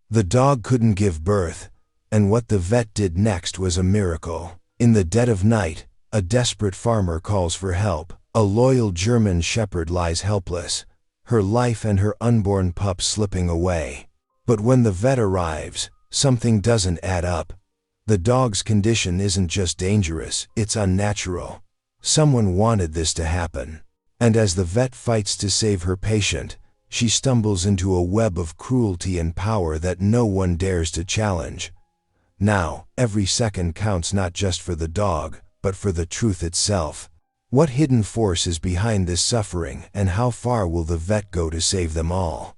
The dog couldn't give birth, and what the vet did next was a miracle. In the dead of night, a desperate farmer calls for help. A loyal German shepherd lies helpless, her life and her unborn pup slipping away. But when the vet arrives, something doesn't add up. The dog's condition isn't just dangerous, it's unnatural. Someone wanted this to happen. And as the vet fights to save her patient, she stumbles into a web of cruelty and power that no one dares to challenge. Now, every second counts not just for the dog, but for the truth itself. What hidden force is behind this suffering, and how far will the vet go to save them all?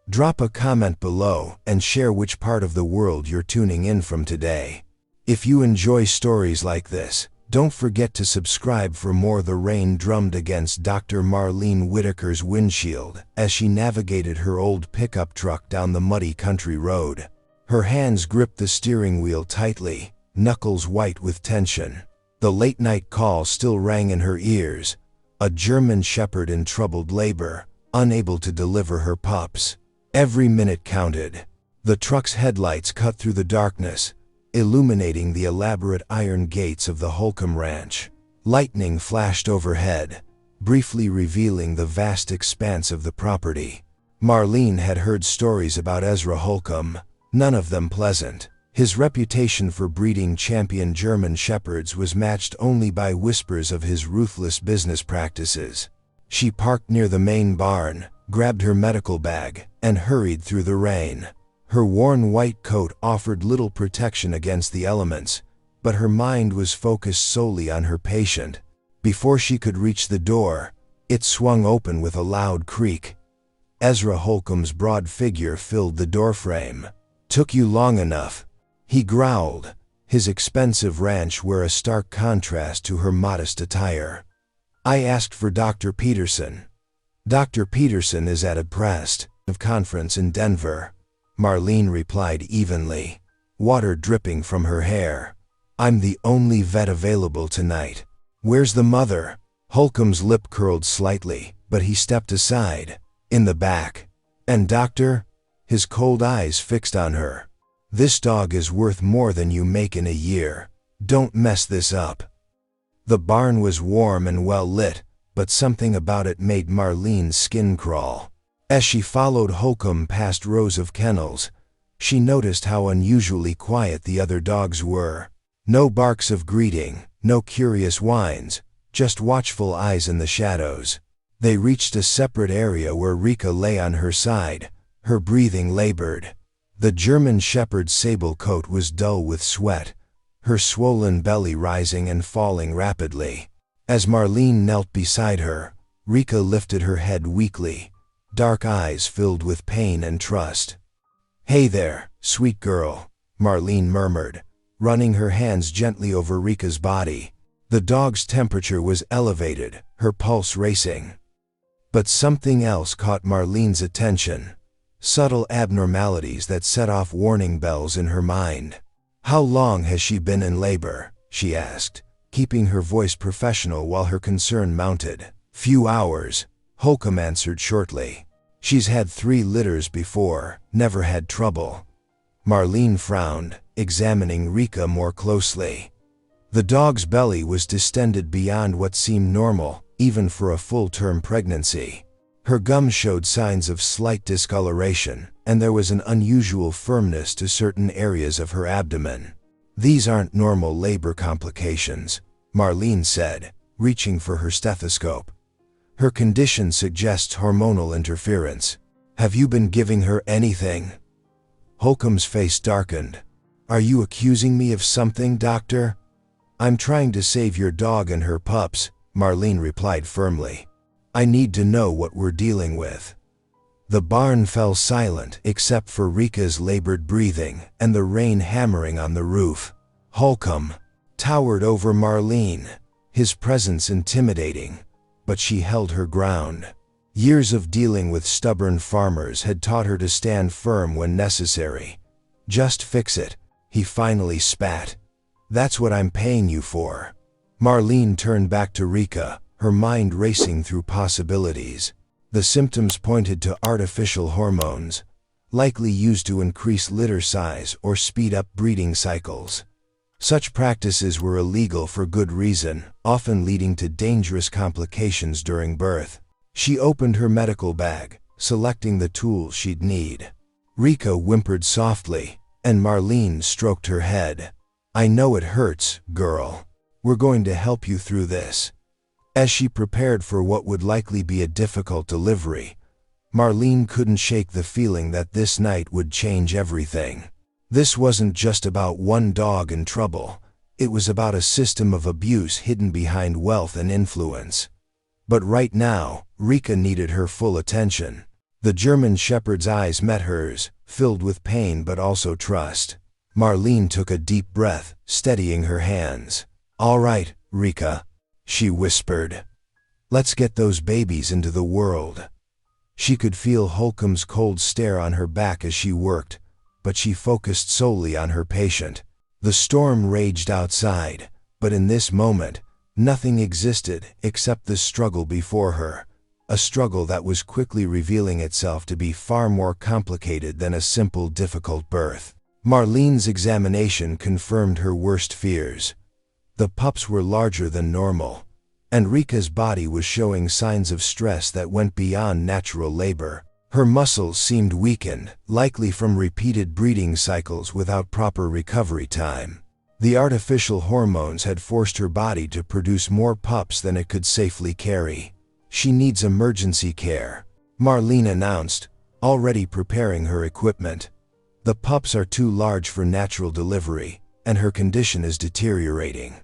Drop a comment below and share which part of the world you're tuning in from today. If you enjoy stories like this, don't forget to subscribe for more. The rain drummed against Dr. Marlene Whitaker's windshield as she navigated her old pickup truck down the muddy country road. Her hands gripped the steering wheel tightly, knuckles white with tension. The late-night call still rang in her ears, a German shepherd in troubled labor, unable to deliver her pups. Every minute counted. The truck's headlights cut through the darkness, illuminating the elaborate iron gates of the Holcomb Ranch. Lightning flashed overhead, briefly revealing the vast expanse of the property. Marlene had heard stories about Ezra Holcomb, none of them pleasant. His reputation for breeding champion German shepherds was matched only by whispers of his ruthless business practices. She parked near the main barn, grabbed her medical bag, and hurried through the rain. Her worn white coat offered little protection against the elements, but her mind was focused solely on her patient. Before she could reach the door, it swung open with a loud creak. Ezra Holcomb's broad figure filled the doorframe. "Took you long enough," he growled, his expensive ranch wear a stark contrast to her modest attire. "I asked for Dr. Peterson." "Dr. Peterson is at a press conference in Denver," Marlene replied evenly, water dripping from her hair. "I'm the only vet available tonight." "Where's the mother?" Holcomb's lip curled slightly, but he stepped aside. "In the back." "And doctor?" His cold eyes fixed on her. "This dog is worth more than you make in a year. Don't mess this up." The barn was warm and well lit, but something about it made Marlene's skin crawl. As she followed Holcomb past rows of kennels, she noticed how unusually quiet the other dogs were. No barks of greeting, no curious whines, just watchful eyes in the shadows. They reached a separate area where Rika lay on her side, her breathing labored. The German shepherd's sable coat was dull with sweat, her swollen belly rising and falling rapidly. As Marlene knelt beside her, Rika lifted her head weakly, dark eyes filled with pain and trust. "Hey there, sweet girl," Marlene murmured, running her hands gently over Rika's body. The dog's temperature was elevated, her pulse racing. But something else caught Marlene's attention, subtle abnormalities that set off warning bells in her mind. "How long has she been in labor?" she asked, keeping her voice professional while her concern mounted. "Few hours," Holcomb answered shortly. "She's had 3 litters before, never had trouble." Marlene frowned, examining Rika more closely. The dog's belly was distended beyond what seemed normal, even for a full-term pregnancy. Her gums showed signs of slight discoloration, and there was an unusual firmness to certain areas of her abdomen. "These aren't normal labor complications," Marlene said, reaching for her stethoscope. "Her condition suggests hormonal interference. Have you been giving her anything?" Holcomb's face darkened. "Are you accusing me of something, doctor?" "I'm trying to save your dog and her pups," Marlene replied firmly. "I need to know what we're dealing with." The barn fell silent except for Rika's labored breathing and the rain hammering on the roof. Holcomb towered over Marlene, his presence intimidating, but she held her ground. Years of dealing with stubborn farmers had taught her to stand firm when necessary. "Just fix it," he finally spat. "That's what I'm paying you for." Marlene turned back to Rika, her mind racing through possibilities. The symptoms pointed to artificial hormones, likely used to increase litter size or speed up breeding cycles. Such practices were illegal for good reason, often leading to dangerous complications during birth. She opened her medical bag, selecting the tools she'd need. Rika whimpered softly, and Marlene stroked her head. "I know it hurts, girl. We're going to help you through this." As she prepared for what would likely be a difficult delivery, Marlene couldn't shake the feeling that this night would change everything. This wasn't just about one dog in trouble. It was about a system of abuse hidden behind wealth and influence. But right now, Rika needed her full attention. The German Shepherd's eyes met hers, filled with pain but also trust. Marlene took a deep breath, steadying her hands. "All right, Rika," she whispered. "Let's get those babies into the world." She could feel Holcomb's cold stare on her back as she worked, but she focused solely on her patient. The storm raged outside, but in this moment, nothing existed except the struggle before her, a struggle that was quickly revealing itself to be far more complicated than a simple difficult birth. Marlene's examination confirmed her worst fears. The pups were larger than normal, and Rika's body was showing signs of stress that went beyond natural labor. Her muscles seemed weakened, likely from repeated breeding cycles without proper recovery time. The artificial hormones had forced her body to produce more pups than it could safely carry. "She needs emergency care," Marlene announced, already preparing her equipment. "The pups are too large for natural delivery, and her condition is deteriorating."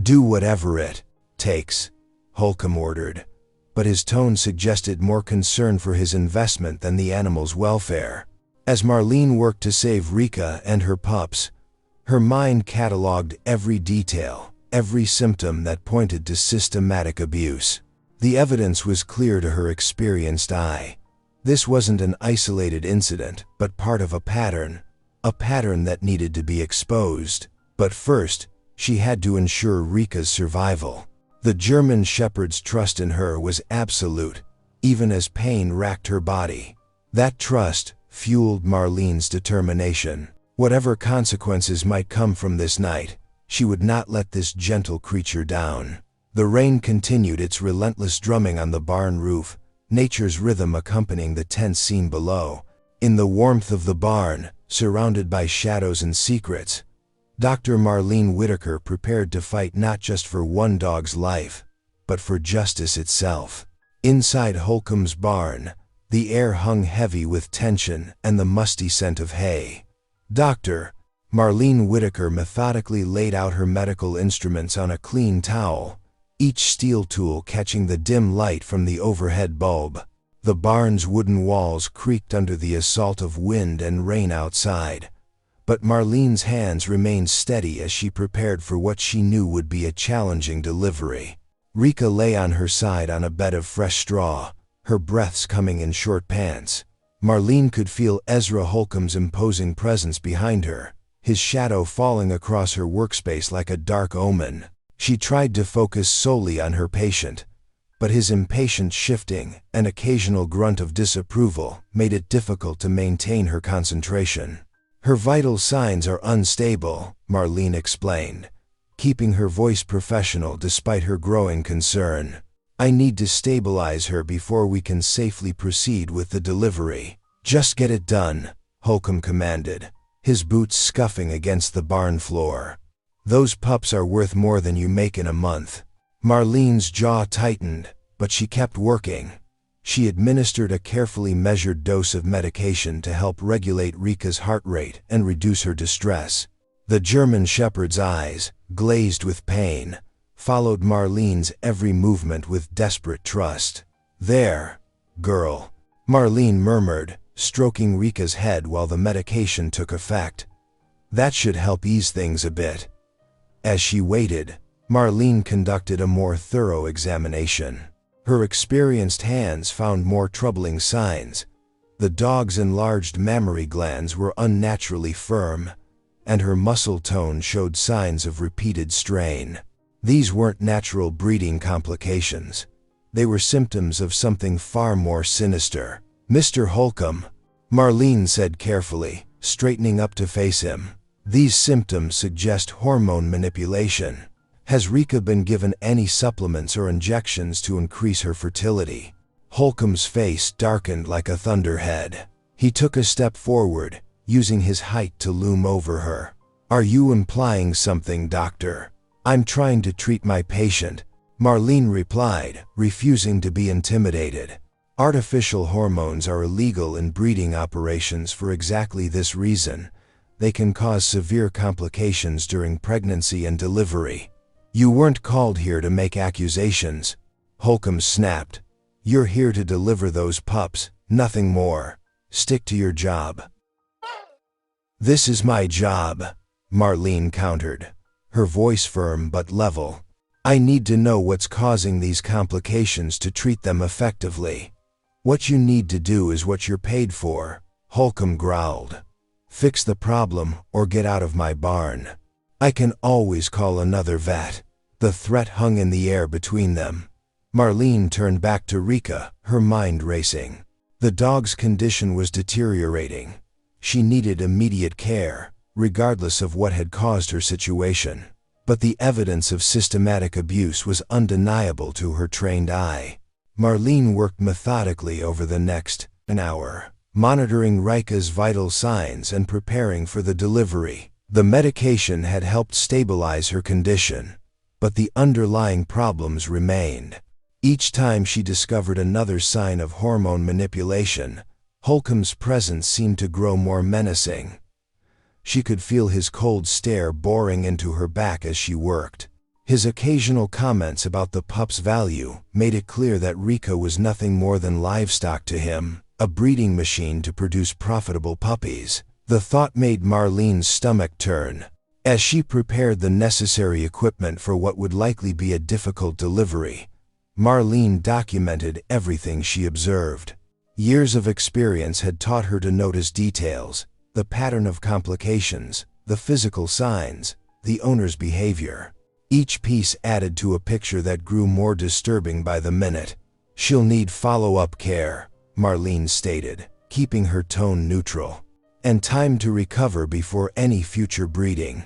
"Do whatever it takes," Holcomb ordered, but his tone suggested more concern for his investment than the animal's welfare. As Marlene worked to save Rika and her pups, her mind cataloged every detail, every symptom that pointed to systematic abuse. The evidence was clear to her experienced eye. This wasn't an isolated incident, but part of a pattern that needed to be exposed. But first, she had to ensure Rika's survival. The German Shepherd's trust in her was absolute, even as pain racked her body. That trust fueled Marlene's determination. Whatever consequences might come from this night, she would not let this gentle creature down. The rain continued its relentless drumming on the barn roof, nature's rhythm accompanying the tense scene below. In the warmth of the barn, surrounded by shadows and secrets, Dr. Marlene Whitaker prepared to fight not just for one dog's life, but for justice itself. Inside Holcomb's barn, the air hung heavy with tension and the musty scent of hay. Dr. Marlene Whitaker methodically laid out her medical instruments on a clean towel, each steel tool catching the dim light from the overhead bulb. The barn's wooden walls creaked under the assault of wind and rain outside, but Marlene's hands remained steady as she prepared for what she knew would be a challenging delivery. Rika lay on her side on a bed of fresh straw, her breaths coming in short pants. Marlene could feel Ezra Holcomb's imposing presence behind her, his shadow falling across her workspace like a dark omen. She tried to focus solely on her patient, but his impatient shifting and occasional grunt of disapproval made it difficult to maintain her concentration. "Her vital signs are unstable," Marlene explained, keeping her voice professional despite her growing concern. "I need to stabilize her before we can safely proceed with the delivery." "Just get it done," Holcomb commanded, his boots scuffing against the barn floor. "Those pups are worth more than you make in a month." Marlene's jaw tightened, but she kept working. She administered a carefully measured dose of medication to help regulate Rika's heart rate and reduce her distress. The German Shepherd's eyes, glazed with pain, followed Marlene's every movement with desperate trust. "There, girl," Marlene murmured, stroking Rika's head while the medication took effect. "That should help ease things a bit." As she waited, Marlene conducted a more thorough examination. Her experienced hands found more troubling signs. The dog's enlarged mammary glands were unnaturally firm, and her muscle tone showed signs of repeated strain. These weren't natural breeding complications. They were symptoms of something far more sinister. "Mr. Holcomb," Marlene said carefully, straightening up to face him. These symptoms suggest hormone manipulation. Has Rika been given any supplements or injections to increase her fertility? Holcomb's face darkened like a thunderhead. He took a step forward, using his height to loom over her. Are you implying something, doctor? I'm trying to treat my patient, Marlene replied, refusing to be intimidated. Artificial hormones are illegal in breeding operations for exactly this reason. They can cause severe complications during pregnancy and delivery. You weren't called here to make accusations, Holcomb snapped. You're here to deliver those pups, nothing more. Stick to your job. This is my job, Marlene countered, her voice firm but level. I need to know what's causing these complications to treat them effectively. What you need to do is what you're paid for, Holcomb growled. Fix the problem or get out of my barn. I can always call another vet. The threat hung in the air between them. Marlene turned back to Rika, her mind racing. The dog's condition was deteriorating. She needed immediate care, regardless of what had caused her situation. But the evidence of systematic abuse was undeniable to her trained eye. Marlene worked methodically over the next hour, monitoring Rika's vital signs and preparing for the delivery. The medication had helped stabilize her condition, but the underlying problems remained. Each time she discovered another sign of hormone manipulation, Holcomb's presence seemed to grow more menacing. She could feel his cold stare boring into her back as she worked. His occasional comments about the pup's value made it clear that Rika was nothing more than livestock to him, a breeding machine to produce profitable puppies. The thought made Marlene's stomach turn. As she prepared the necessary equipment for what would likely be a difficult delivery, Marlene documented everything she observed. Years of experience had taught her to notice details, the pattern of complications, the physical signs, the owner's behavior. Each piece added to a picture that grew more disturbing by the minute. She'll need follow-up care, Marlene stated, keeping her tone neutral. And time to recover before any future breeding.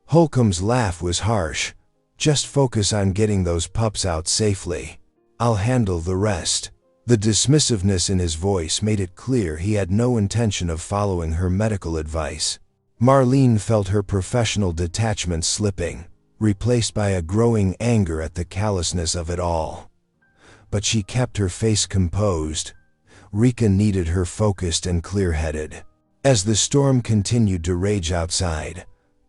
Holcomb's laugh was harsh. Just focus on getting those pups out safely. I'll handle the rest. The dismissiveness in his voice made it clear he had no intention of following her medical advice. Marlene felt her professional detachment slipping, replaced by a growing anger at the callousness of it all. But she kept her face composed. Rika needed her focused and clear-headed. As the storm continued to rage outside,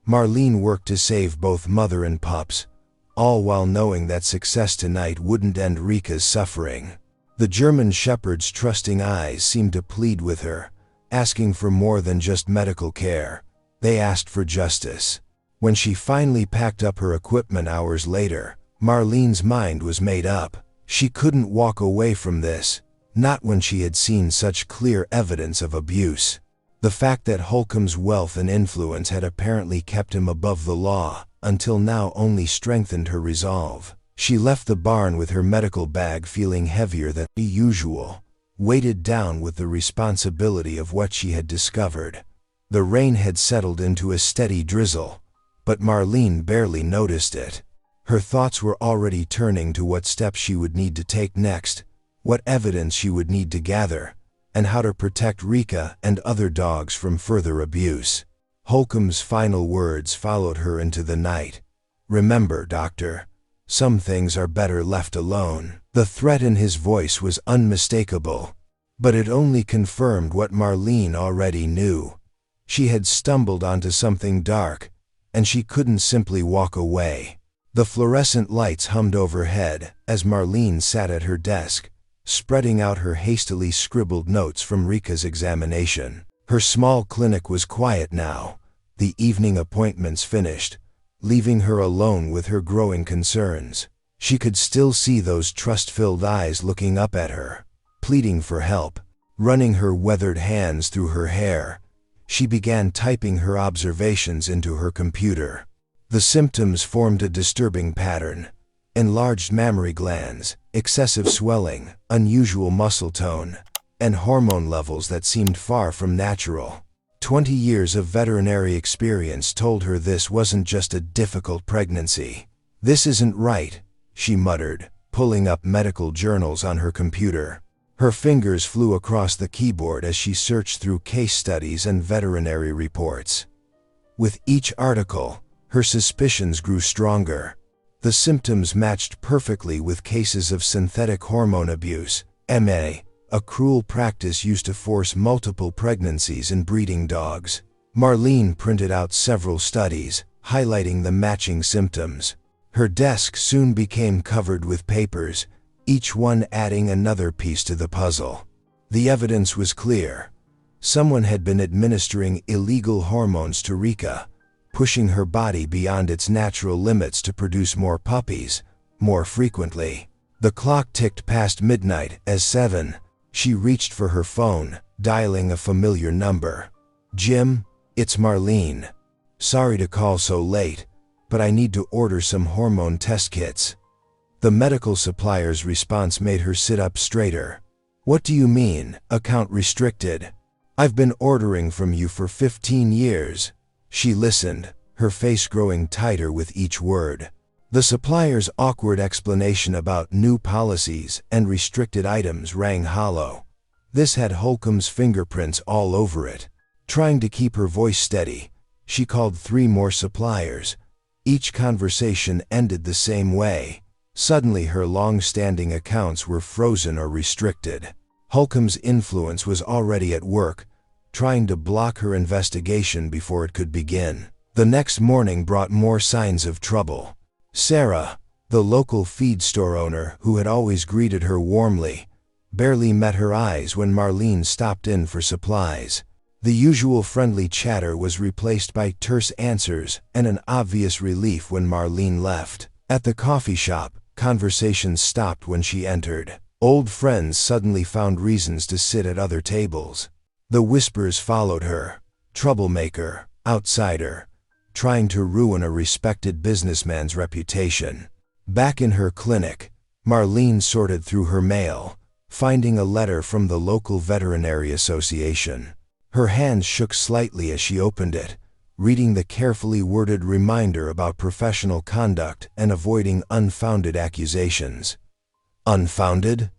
Marlene worked to save both mother and pups, all while knowing that success tonight wouldn't end Rika's suffering. The German Shepherd's trusting eyes seemed to plead with her, asking for more than just medical care. They asked for justice. When she finally packed up her equipment hours later, Marlene's mind was made up. She couldn't walk away from this, not when she had seen such clear evidence of abuse. The fact that Holcomb's wealth and influence had apparently kept him above the law until now only strengthened her resolve. She left the barn with her medical bag feeling heavier than usual, weighted down with the responsibility of what she had discovered. The rain had settled into a steady drizzle, but Marlene barely noticed it. Her thoughts were already turning to what steps she would need to take next, what evidence she would need to gather, and how to protect Rika and other dogs from further abuse. Holcomb's final words followed her into the night. Remember, doctor, some things are better left alone. The threat in his voice was unmistakable, but it only confirmed what Marlene already knew. She had stumbled onto something dark, and she couldn't simply walk away. The fluorescent lights hummed overhead as Marlene sat at her desk, spreading out her hastily scribbled notes from Rika's examination. Her small clinic was quiet now, the evening appointments finished, leaving her alone with her growing concerns. She could still see those trust-filled eyes looking up at her, pleading for help. Running her weathered hands through her hair, she began typing her observations into her computer. The symptoms formed a disturbing pattern: enlarged mammary glands, excessive swelling, unusual muscle tone, and hormone levels that seemed far from natural. 20 years of veterinary experience told her this wasn't just a difficult pregnancy. "This isn't right," she muttered, pulling up medical journals on her computer. Her fingers flew across the keyboard as she searched through case studies and veterinary reports. With each article, her suspicions grew stronger. The symptoms matched perfectly with cases of synthetic hormone abuse, MA, a cruel practice used to force multiple pregnancies in breeding dogs. Marlene printed out several studies, highlighting the matching symptoms. Her desk soon became covered with papers, each one adding another piece to the puzzle. The evidence was clear. Someone had been administering illegal hormones to Rika, pushing her body beyond its natural limits to produce more puppies, more frequently. The clock ticked past midnight as 7. She reached for her phone, dialing a familiar number. "Jim, it's Marlene. Sorry to call so late, but I need to order some hormone test kits." The medical supplier's response made her sit up straighter. "What do you mean, account restricted? I've been ordering from you for 15 years. She listened, her face growing tighter with each word. The supplier's awkward explanation about new policies and restricted items rang hollow. This had Holcomb's fingerprints all over it. Trying to keep her voice steady, she called 3 more suppliers. Each conversation ended the same way. Suddenly her long-standing accounts were frozen or restricted. Holcomb's influence was already at work, trying to block her investigation before it could begin. The next morning brought more signs of trouble. Sarah, the local feed store owner who had always greeted her warmly, barely met her eyes when Marlene stopped in for supplies. The usual friendly chatter was replaced by terse answers and an obvious relief when Marlene left. At the coffee shop, conversations stopped when she entered. Old friends suddenly found reasons to sit at other tables. The whispers followed her. Troublemaker, outsider, trying to ruin a respected businessman's reputation. Back in her clinic, Marlene sorted through her mail, finding a letter from the local veterinary association. Her hands shook slightly as she opened it, reading the carefully worded reminder about professional conduct and avoiding unfounded accusations. "Unfounded?"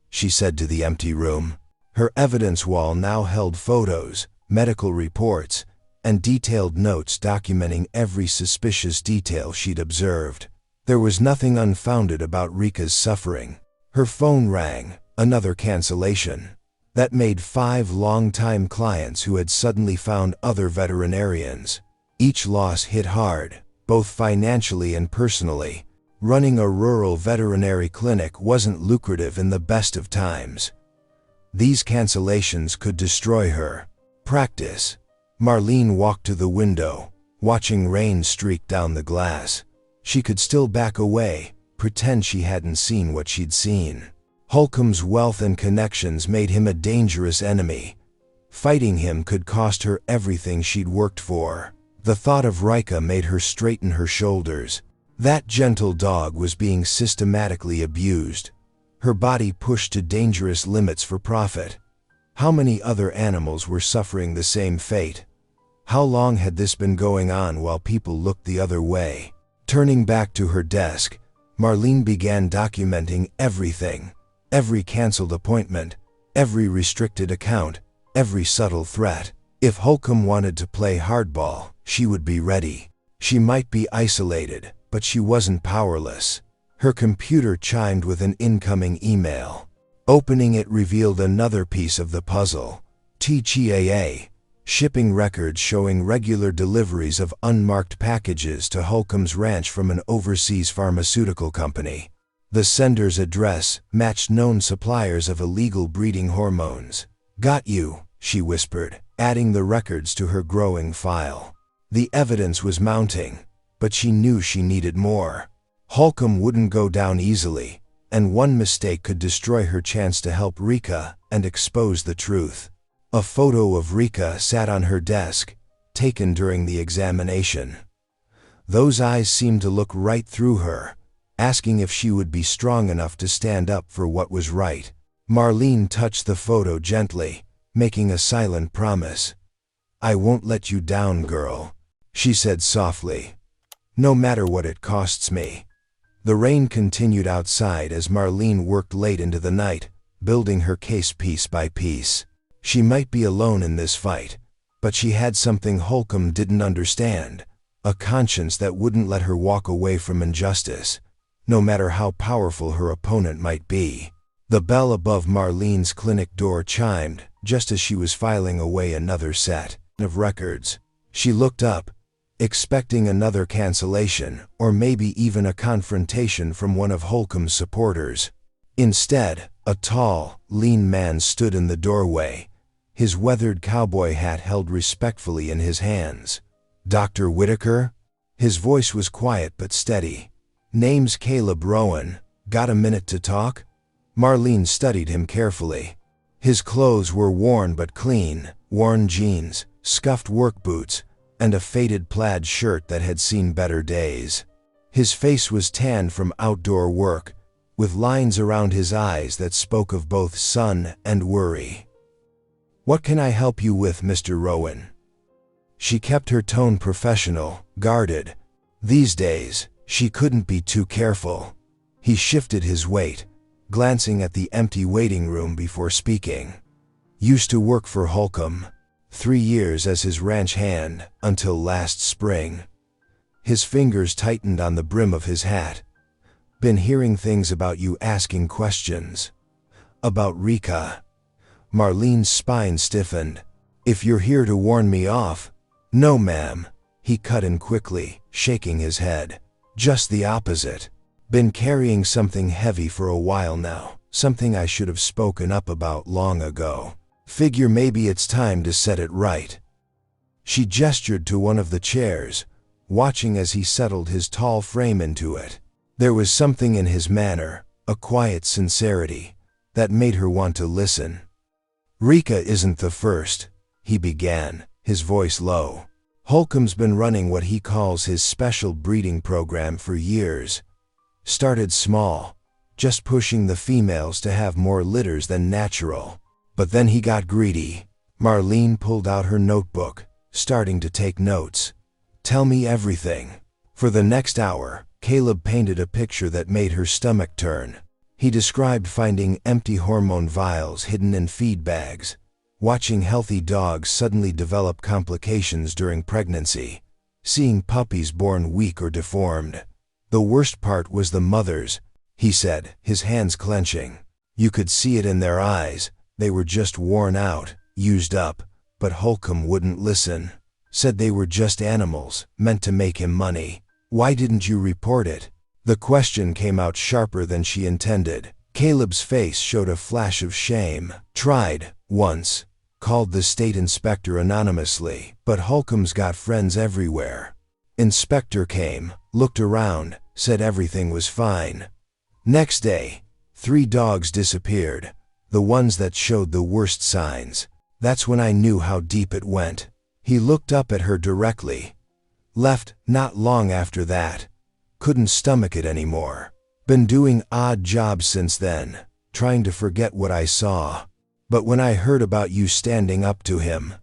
she said to the empty room. Her evidence wall now held photos, medical reports, and detailed notes documenting every suspicious detail she'd observed. There was nothing unfounded about Rika's suffering. Her phone rang, another cancellation. That made 5 long-time clients who had suddenly found other veterinarians. Each loss hit hard, both financially and personally. Running a rural veterinary clinic wasn't lucrative in the best of times. These cancellations could destroy her practice. Marlene walked to the window, watching rain streak down the glass. She could still back away, pretend she hadn't seen what she'd seen. Holcomb's wealth and connections made him a dangerous enemy. Fighting him could cost her everything she'd worked for. The thought of Rika made her straighten her shoulders. That gentle dog was being systematically abused, her body pushed to dangerous limits for profit. How many other animals were suffering the same fate? How long had this been going on while people looked the other way? Turning back to her desk, Marlene began documenting everything. Every canceled appointment, every restricted account, every subtle threat. If Holcomb wanted to play hardball, she would be ready. She might be isolated, but she wasn't powerless. Her computer chimed with an incoming email. Opening it revealed another piece of the puzzle. TCAA, shipping records showing regular deliveries of unmarked packages to Holcomb's ranch from an overseas pharmaceutical company. The sender's address matched known suppliers of illegal breeding hormones. "Got you," she whispered, adding the records to her growing file. The evidence was mounting, but she knew she needed more. Holcomb wouldn't go down easily, and one mistake could destroy her chance to help Rika and expose the truth. A photo of Rika sat on her desk, taken during the examination. Those eyes seemed to look right through her, asking if she would be strong enough to stand up for what was right. Marlene touched the photo gently, making a silent promise. "I won't let you down, girl," she said softly. "No matter what it costs me." The rain continued outside as Marlene worked late into the night, building her case piece by piece. She might be alone in this fight, but she had something Holcomb didn't understand, a conscience that wouldn't let her walk away from injustice, no matter how powerful her opponent might be. The bell above Marlene's clinic door chimed just as she was filing away another set of records. She looked up, expecting another cancellation or maybe even a confrontation from one of Holcomb's supporters. Instead, a tall, lean man stood in the doorway, his weathered cowboy hat held respectfully in his hands. "Dr. Whitaker?" His voice was quiet but steady. "Name's Caleb Rowan. Got a minute to talk?" Marlene studied him carefully. His clothes were worn but clean, worn jeans, scuffed work boots, and a faded plaid shirt that had seen better days. His face was tanned from outdoor work, with lines around his eyes that spoke of both sun and worry. "What can I help you with, Mr. Rowan?" She kept her tone professional, guarded. These days, she couldn't be too careful. He shifted his weight, glancing at the empty waiting room before speaking. "Used to work for Holcomb. 3 years as his ranch hand, until last spring." His fingers tightened on the brim of his hat. "Been hearing things about you asking questions. About Rika." Marlene's spine stiffened. "If you're here to warn me off—" "No, ma'am," he cut in quickly, shaking his head. "Just the opposite. Been carrying something heavy for a while now, something I should have spoken up about long ago. Figure maybe it's time to set it right." She gestured to one of the chairs, watching as he settled his tall frame into it. There was something in his manner, a quiet sincerity, that made her want to listen. "Rika isn't the first," he began, his voice low. "Holcomb's been running what he calls his special breeding program for years. Started small, just pushing the females to have more litters than natural. But then he got greedy." Marlene pulled out her notebook, starting to take notes. "Tell me everything." For the next hour, Caleb painted a picture that made her stomach turn. He described finding empty hormone vials hidden in feed bags, watching healthy dogs suddenly develop complications during pregnancy, seeing puppies born weak or deformed. "The worst part was the mothers," he said, his hands clenching. "You could see it in their eyes. They were just worn out, used up, but Holcomb wouldn't listen. Said they were just animals, meant to make him money. Why didn't you report it?" The question came out sharper than she intended. Caleb's face showed a flash of shame. "Tried, once. Called the state inspector anonymously, but Holcomb's got friends everywhere. Inspector came, looked around, said everything was fine. Next day, 3 dogs disappeared, the ones that showed the worst signs. That's when I knew how deep it went." He looked up at her directly. "Left not long after that. Couldn't stomach it anymore. Been doing odd jobs since then, trying to forget what I saw. But when I heard about you standing up to him..."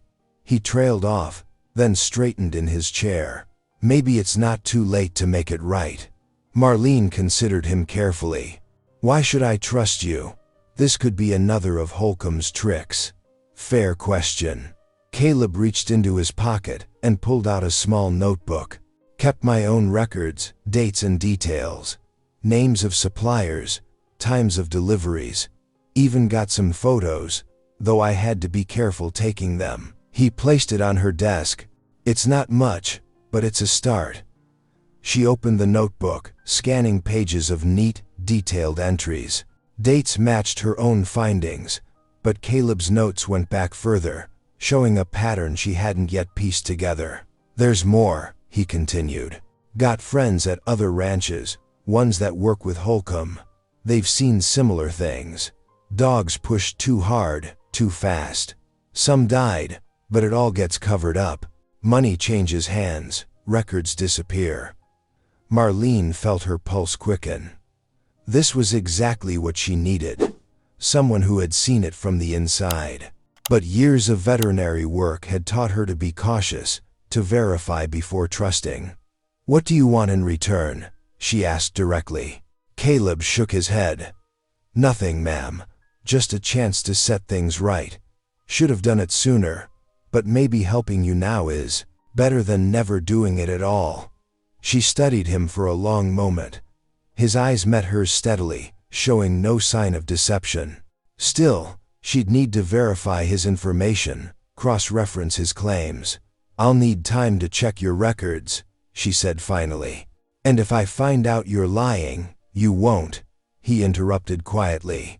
He trailed off, then straightened in his chair. "Maybe it's not too late to make it right." Marlene considered him carefully. "Why should I trust you? This could be another of Holcomb's tricks." "Fair question." Caleb reached into his pocket and pulled out a small notebook. "Kept my own records, dates and details. Names of suppliers, times of deliveries. Even got some photos, though I had to be careful taking them." He placed it on her desk. "It's not much, but it's a start." She opened the notebook, scanning pages of neat, detailed entries. Dates matched her own findings, but Caleb's notes went back further, showing a pattern she hadn't yet pieced together. "There's more," he continued. "Got friends at other ranches, ones that work with Holcomb. They've seen similar things. Dogs pushed too hard, too fast. Some died, but it all gets covered up. Money changes hands, records disappear." Marlene felt her pulse quicken. This was exactly what she needed. someone who had seen it from the inside. But years of veterinary work had taught her to be cautious, to verify before trusting. "What do you want in return?" she asked directly. Caleb shook his head. "Nothing, ma'am. Just a chance to set things right. Should have done it sooner, but maybe helping you now is better than never doing it at all." She studied him for a long moment. His eyes met hers steadily, showing no sign of deception. Still, she'd need to verify his information, cross-reference his claims. "I'll need time to check your records," she said finally. "And if I find out you're lying, you won't," he interrupted quietly.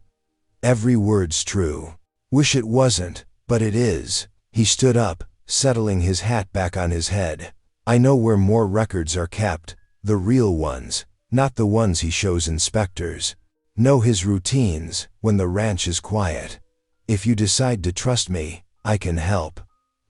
"Every word's true. Wish it wasn't, but it is." He stood up, settling his hat back on his head. "I know where more records are kept, the real ones, not the ones he shows inspectors. Know his routines when the ranch is quiet. If you decide to trust me, I can help."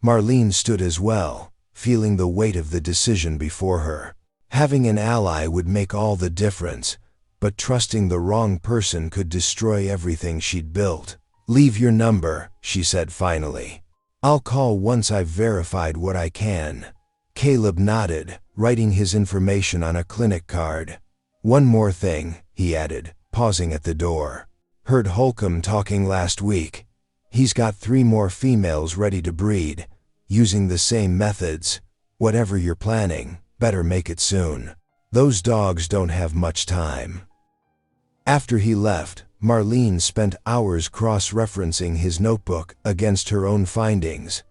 Marlene stood as well, feeling the weight of the decision before her. Having an ally would make all the difference, but trusting the wrong person could destroy everything she'd built. "Leave your number," she said finally. "I'll call once I've verified what I can." Caleb nodded, writing his information on a clinic card. "One more thing," he added, pausing at the door. "Heard Holcomb talking last week. He's got 3 more females ready to breed, using the same methods. Whatever you're planning, better make it soon. Those dogs don't have much time." After he left, Marlene spent hours cross-referencing his notebook against her own findings.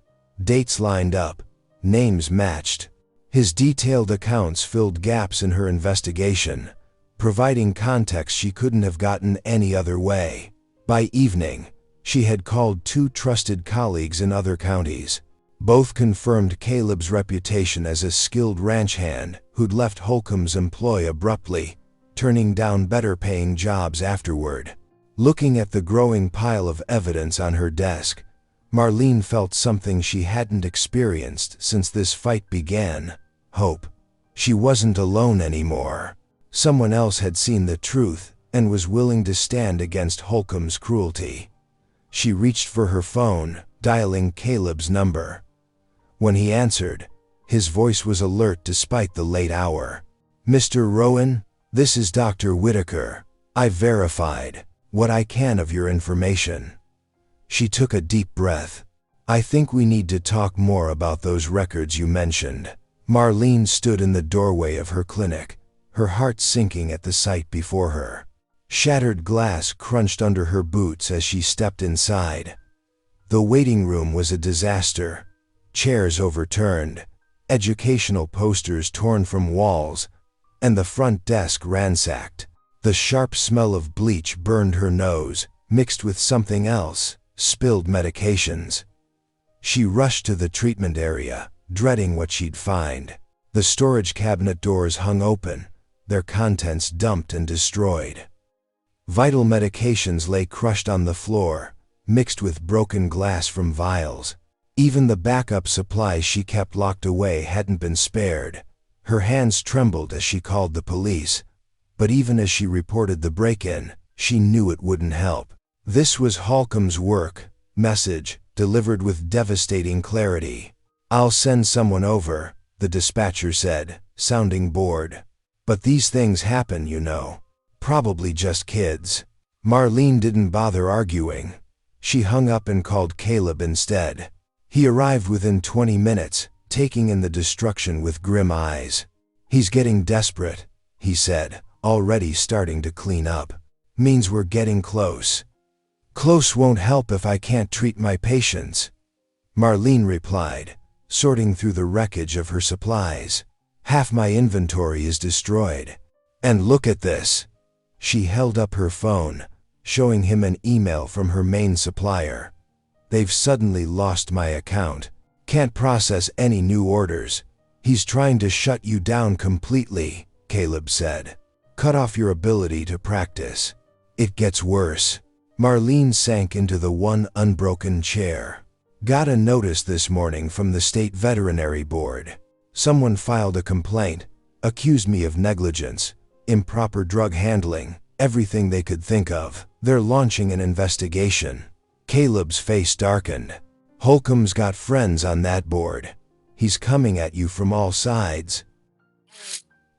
Dates lined up, names matched. His detailed accounts filled gaps in her investigation, providing context she couldn't have gotten any other way. By evening, she had called 2 trusted colleagues in other counties. Both confirmed Caleb's reputation as a skilled ranch hand who'd left Holcomb's employ abruptly, turning down better-paying jobs afterward. Looking at the growing pile of evidence on her desk, Marlene felt something she hadn't experienced since this fight began: hope. She wasn't alone anymore. Someone else had seen the truth and was willing to stand against Holcomb's cruelty. She reached for her phone, dialing Caleb's number. When he answered, his voice was alert despite the late hour. "Mr. Rowan, this is Dr. Whitaker. I've verified what I can of your information." She took a deep breath. "I think we need to talk more about those records you mentioned." Marlene stood in the doorway of her clinic, her heart sinking at the sight before her. Shattered glass crunched under her boots as she stepped inside. The waiting room was a disaster. Chairs overturned, educational posters torn from walls, and the front desk ransacked. The sharp smell of bleach burned her nose, mixed with something else, spilled medications. She rushed to the treatment area, dreading what she'd find. The storage cabinet doors hung open, their contents dumped and destroyed. Vital medications lay crushed on the floor, mixed with broken glass from vials. Even the backup supplies she kept locked away hadn't been spared. Her hands trembled as she called the police, but even as she reported the break-in, she knew it wouldn't help. This was Holcomb's work, message, delivered with devastating clarity. "I'll send someone over," the dispatcher said, sounding bored. "But these things happen, you know. Probably just kids." Marlene didn't bother arguing. She hung up and called Caleb instead. He arrived within 20 minutes, taking in the destruction with grim eyes. "He's getting desperate," he said, already starting to clean up. "Means we're getting close." "Close won't help if I can't treat my patients," Marlene replied, sorting through the wreckage of her supplies. "Half my inventory is destroyed. And look at this." She held up her phone, showing him an email from her main supplier. "They've suddenly lost my account. Can't process any new orders. He's trying to shut you down completely," Caleb said. "Cut off your ability to practice. It gets worse." Marlene sank into the one unbroken chair. "Got a notice this morning from the State Veterinary Board. Someone filed a complaint, accused me of negligence, improper drug handling, everything they could think of," They're launching an investigation. Caleb's face darkened. Holcomb's got friends on that board. He's coming at you from all sides.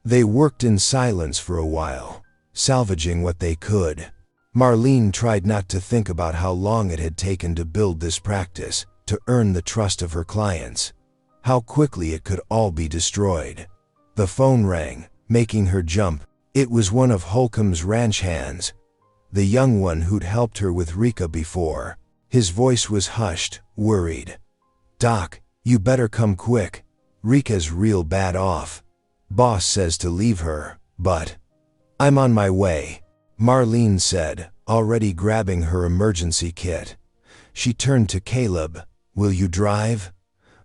They worked in silence for a while, salvaging what they could. Marlene tried not to think about how long it had taken to build this practice, to earn the trust of her clients. How quickly it could all be destroyed. The phone rang, making her jump. It was one of Holcomb's ranch hands, the young one who'd helped her with Rika before. His voice was hushed, worried. "Doc, you better come quick. Rika's real bad off. Boss says to leave her, but..." "I'm on my way," Marlene said, already grabbing her emergency kit. She turned to Caleb. "Will you drive?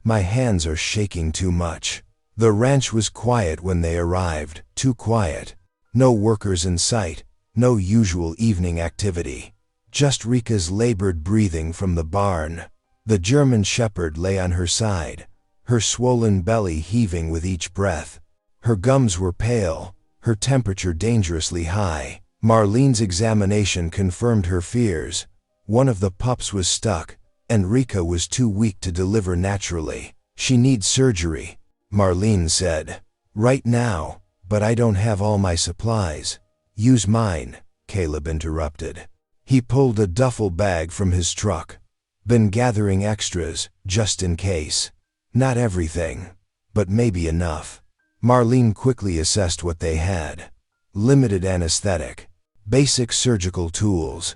My hands are shaking too much." The ranch was quiet when they arrived, too quiet. No workers in sight, no usual evening activity. Just Rika's labored breathing from the barn. The German shepherd lay on her side, her swollen belly heaving with each breath. Her gums were pale, her temperature dangerously high. Marlene's examination confirmed her fears. One of the pups was stuck, and Rika was too weak to deliver naturally. "She needs surgery," Marlene said. "Right now, but I don't have all my supplies." "Use mine," Caleb interrupted. He pulled a duffel bag from his truck. "Been gathering extras, just in case. Not everything, but maybe enough." Marlene quickly assessed what they had. Limited anesthetic, basic surgical tools,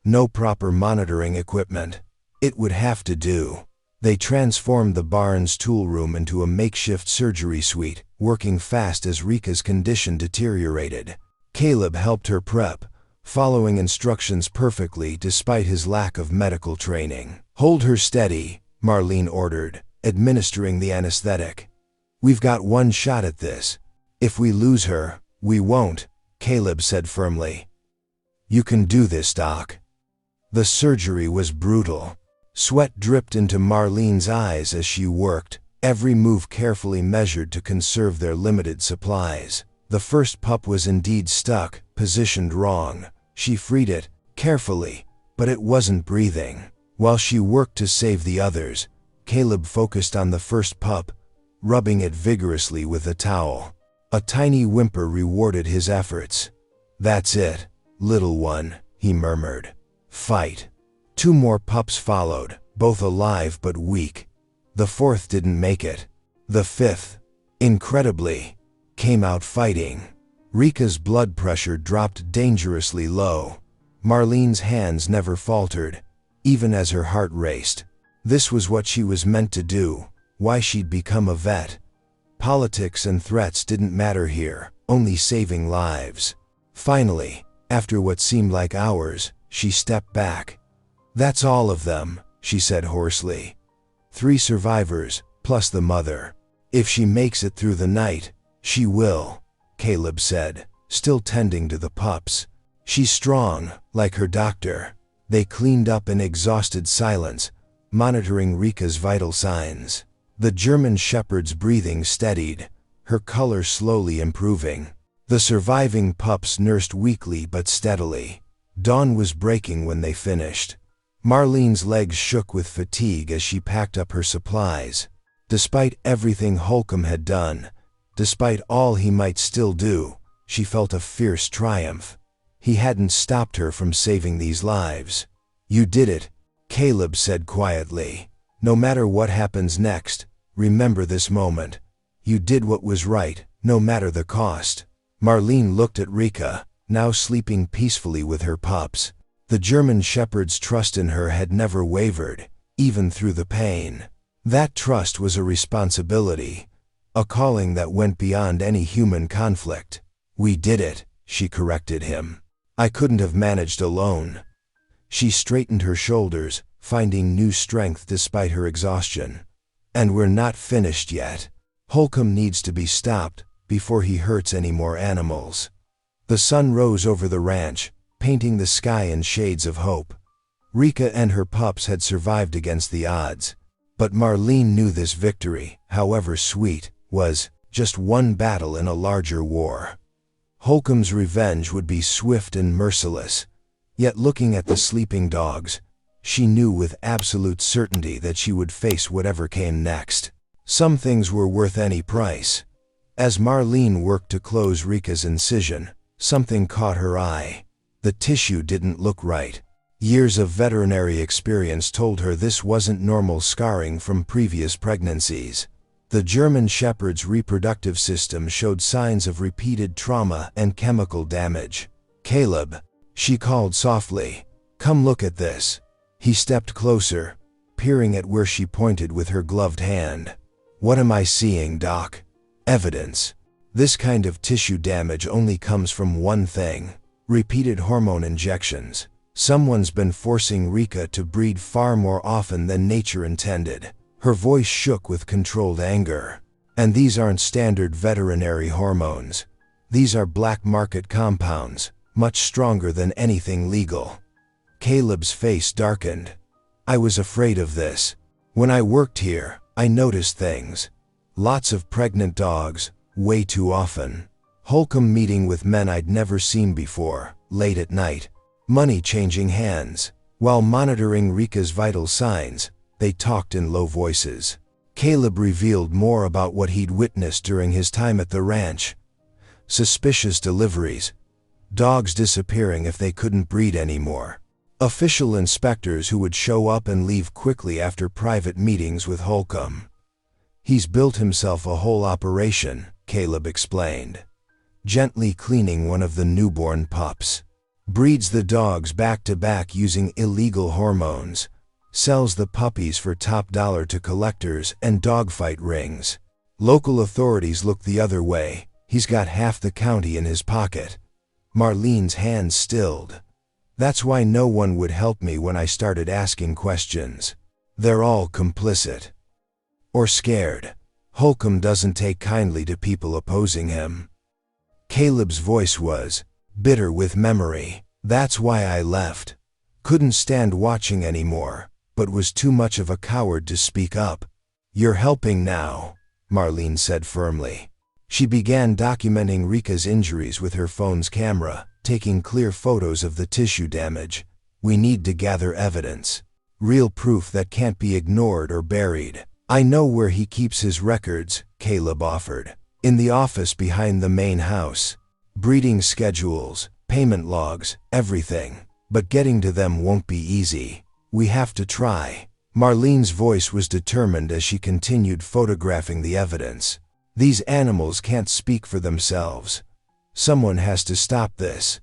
no proper monitoring equipment. It would have to do. They transformed the barn's tool room into a makeshift surgery suite, working fast as Rika's condition deteriorated. Caleb helped her prep, following instructions perfectly despite his lack of medical training. "Hold her steady," Marlene ordered, administering the anesthetic. "We've got one shot at this. If we lose her, we won't," Caleb said firmly. "You can do this, Doc." The surgery was brutal. Sweat dripped into Marlene's eyes as she worked, every move carefully measured to conserve their limited supplies. The first pup was indeed stuck, positioned wrong. She freed it, carefully, but it wasn't breathing. While she worked to save the others, Caleb focused on the first pup, rubbing it vigorously with a towel. A tiny whimper rewarded his efforts. "That's it, little one," he murmured. "Fight." 2 more pups followed, both alive but weak. The 4th didn't make it. The 5th, incredibly, came out fighting. Rika's blood pressure dropped dangerously low. Marlene's hands never faltered, even as her heart raced. This was what she was meant to do, why she'd become a vet. Politics and threats didn't matter here, only saving lives. Finally, after what seemed like hours, she stepped back. "That's all of them," she said hoarsely. 3 survivors, plus the mother. "If she makes it through the night, she will," Caleb said, still tending to the pups. "She's strong, like her doctor." They cleaned up in exhausted silence, monitoring Rika's vital signs. The German shepherd's breathing steadied, her color slowly improving. The surviving pups nursed weakly but steadily. Dawn was breaking when they finished. Marlene's legs shook with fatigue as she packed up her supplies. Despite everything Holcomb had done, despite all he might still do, she felt a fierce triumph. He hadn't stopped her from saving these lives. "You did it," Caleb said quietly. "No matter what happens next, remember this moment. You did what was right, no matter the cost." Marlene looked at Rika, now sleeping peacefully with her pups. The German shepherd's trust in her had never wavered, even through the pain. That trust was a responsibility, a calling that went beyond any human conflict. "We did it," she corrected him. "I couldn't have managed alone." She straightened her shoulders, finding new strength despite her exhaustion. "And we're not finished yet. Holcomb needs to be stopped before he hurts any more animals." The sun rose over the ranch, painting the sky in shades of hope. Rika and her pups had survived against the odds, but Marlene knew this victory, however sweet, was just one battle in a larger war. Holcomb's revenge would be swift and merciless. Yet looking at the sleeping dogs, she knew with absolute certainty that she would face whatever came next. Some things were worth any price. As Marlene worked to close Rika's incision, something caught her eye. The tissue didn't look right. Years of veterinary experience told her this wasn't normal scarring from previous pregnancies. The German Shepherd's reproductive system showed signs of repeated trauma and chemical damage. "Caleb," she called softly, "come look at this." He stepped closer, peering at where she pointed with her gloved hand. "What am I seeing, Doc?" "Evidence. This kind of tissue damage only comes from one thing: repeated hormone injections. Someone's been forcing Rika to breed far more often than nature intended." Her voice shook with controlled anger. "And these aren't standard veterinary hormones. These are black market compounds, much stronger than anything legal." Caleb's face darkened. "I was afraid of this. When I worked here, I noticed things. Lots of pregnant dogs, way too often. Holcomb meeting with men I'd never seen before, late at night. Money changing hands. While monitoring Rika's vital signs, they talked in low voices." Caleb revealed more about what he'd witnessed during his time at the ranch. Suspicious deliveries. Dogs disappearing if they couldn't breed anymore. Official inspectors who would show up and leave quickly after private meetings with Holcomb. "He's built himself a whole operation," Caleb explained. "Gently cleaning one of the newborn pups. Breeds the dogs back to back using illegal hormones. Sells the puppies for top dollar to collectors and dogfight rings. Local authorities look the other way. He's got half the county in his pocket." Marlene's hands stilled. "That's why no one would help me when I started asking questions. They're all complicit. Or scared. Holcomb doesn't take kindly to people opposing him." Caleb's voice was bitter with memory. "That's why I left. Couldn't stand watching anymore, but was too much of a coward to speak up." "You're helping now," Marlene said firmly. She began documenting Rika's injuries with her phone's camera, taking clear photos of the tissue damage. "We need to gather evidence. Real proof that can't be ignored or buried." "I know where he keeps his records," Caleb offered. "In the office behind the main house. Breeding schedules, payment logs, everything. But getting to them won't be easy. We have to try." Marlene's voice was determined as she continued photographing the evidence. "These animals can't speak for themselves. Someone has to stop this."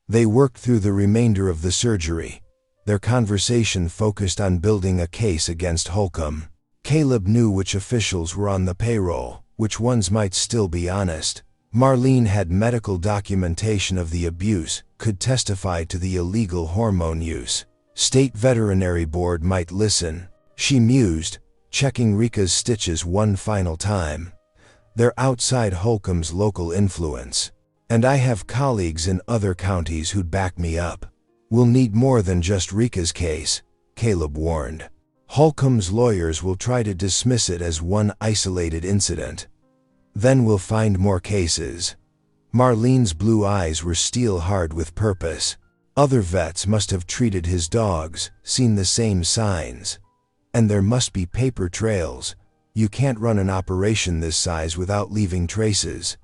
They worked through the remainder of the surgery. Their conversation focused on building a case against Holcomb. Caleb knew which officials were on the payroll, which ones might still be honest. Marlene had medical documentation of the abuse, could testify to the illegal hormone use. State Veterinary Board might listen, she mused, checking Rika's stitches one final time. They're outside Holcomb's local influence. And I have colleagues in other counties who'd back me up. We'll need more than just Rika's case, Caleb warned. Holcomb's lawyers will try to dismiss it as one isolated incident. Then we'll find more cases. Marlene's blue eyes were steel-hard with purpose. Other vets must have treated his dogs, seen the same signs. And there must be paper trails. You can't run an operation this size without leaving traces.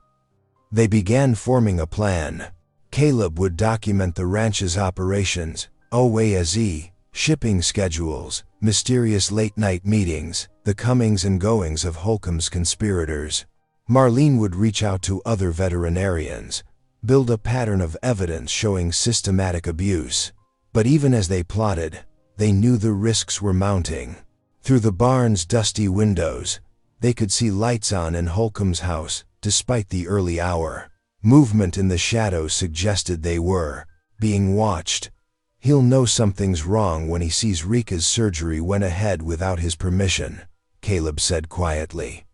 They began forming a plan. Caleb would document the ranch's operations, OASE, shipping schedules, mysterious late-night meetings, the comings and goings of Holcomb's conspirators. Marlene would reach out to other veterinarians, build a pattern of evidence showing systematic abuse. But even as they plotted, they knew the risks were mounting. Through the barn's dusty windows, they could see lights on in Holcomb's house, despite the early hour. Movement in the shadows suggested they were being watched. He'll know something's wrong when he sees Rika's surgery went ahead without his permission, Caleb said quietly.